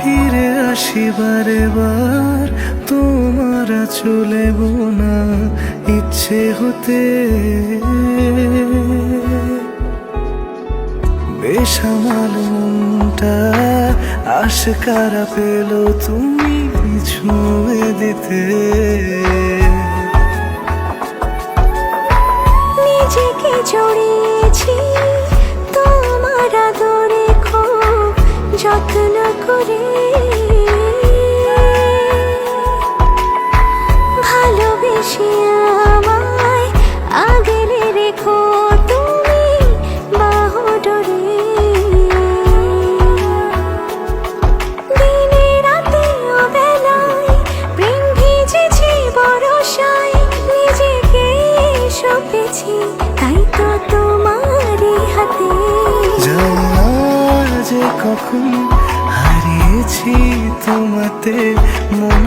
ফিরে আসি বারে বার তোমার চলে বোনা ইচ্ছে হতে। বেসামাল মনটা আশকারা পেল তুমি ছুঁয়ে দিতে। নিজেকে জড়িয়েছি তোমার আদরে খুব যত্ন করে, ভালোবেসে আমায় আগলে রেখো তুমি বাহুডোরে। দিনে রাতে অবেলায় প্রেম ভিজেছি বরষায়, নিজেকে সঁপেছি তাই তো তোমারই হাতে। জানি না যে কখন হারিয়েছি তোমাতে মন